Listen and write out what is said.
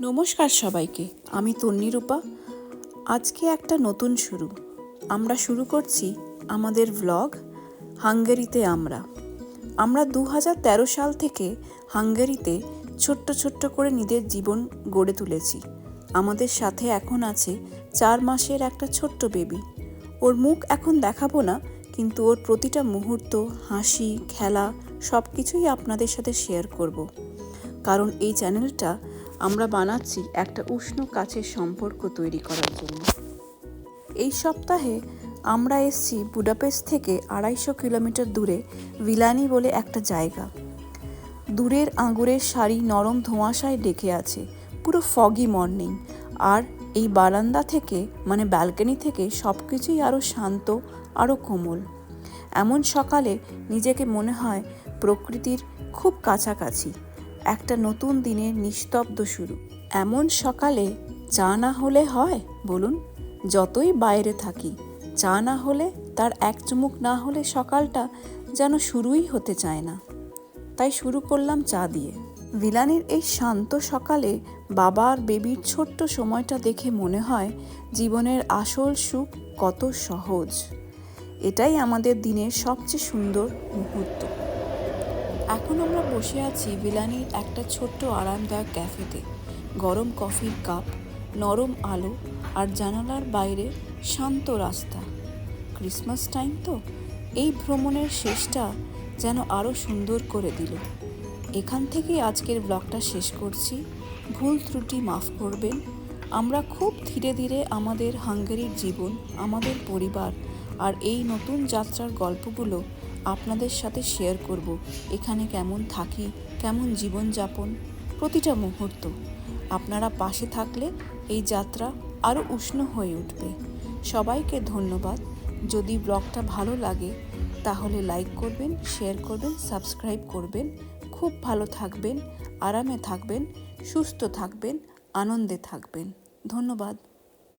নমস্কার সবাইকে, আমি তন্নিরূপা। আজকে একটা নতুন শুরু। আমরা শুরু করছি আমাদের ভ্লগ হাঙ্গেরিতে। আমরা 2013 সাল থেকে হাঙ্গেরিতে ছোট্ট ছোট্ট করে নিজের জীবন গড়ে তুলেছি। আমাদের সাথে এখন আছে 4 মাসের একটা ছোট্ট বেবি। ওর মুখ এখন দেখাবো না, কিন্তু ওর প্রতিটা মুহূর্ত, হাসি, খেলা সব কিছুই আপনাদের সাথে শেয়ার করব। কারণ এই চ্যানেলটা আমরা বানাচ্ছি একটা উষ্ণ কাছের সম্পর্ক তৈরি করার জন্য। এই সপ্তাহে আমরা এসেছি বুডাপেস্ট থেকে 250 কিলোমিটার দূরে ভিলানি বলে একটা জায়গা। দূরের আঙুরের সারি নরম ধোঁয়াশায় ঢেকে আছে, পুরো ফগি মর্নিং। আর এই বারান্দা থেকে, মানে ব্যালকনি থেকে সব কিছুই আরও শান্ত, আরও কোমল। এমন সকালে নিজেকে মনে হয় প্রকৃতির খুব কাছাকাছি, একটা নতুন দিনের নিস্তব্ধ শুরু। এমন সকালে চা না হলে হয় বলুন? যতই বাইরে থাকি, চা না হলে, তার এক চুমুক না হলে সকালটা যেন শুরুই হতে চায় না। তাই শুরু করলাম চা দিয়ে। ভিলানির এই শান্ত সকালে বাবা আর বেবির ছোট্ট সময়টা দেখে মনে হয় জীবনের আসল সুখ কত সহজ। এটাই আমাদের দিনের সবচেয়ে সুন্দর মুহূর্ত। এখন আমরা বসে আছি ভিলানির একটা ছোট্ট আরামদায়ক ক্যাফেতে। গরম কফির কাপ, নরম আলো আর জানালার বাইরে শান্ত রাস্তা। ক্রিসমাস টাইম তো, এই ভ্রমণের শেষটা যেন আরও সুন্দর করে দিল। এখান থেকেই আজকের ব্লগটা শেষ করছি। ভুল ত্রুটি মাফ করবেন। আমরা খুব ধীরে ধীরে আমাদের হাঙ্গেরির জীবন, আমাদের পরিবার আর এই নতুন যাত্রার গল্পগুলো আপনাদের সাথে শেয়ার করব। এখানে কেমন থাকি, কেমন জীবনযাপন, প্রতিটা মুহূর্ত। আপনারা পাশে থাকলে এই যাত্রা আরও উষ্ণ হয়ে উঠবে। সবাইকে ধন্যবাদ। যদি ব্লগটা ভালো লাগে তাহলে লাইক করবেন, শেয়ার করবেন, সাবস্ক্রাইব করবেন। খুব ভালো থাকবেন, আরামে থাকবেন, সুস্থ থাকবেন, আনন্দে থাকবেন। ধন্যবাদ।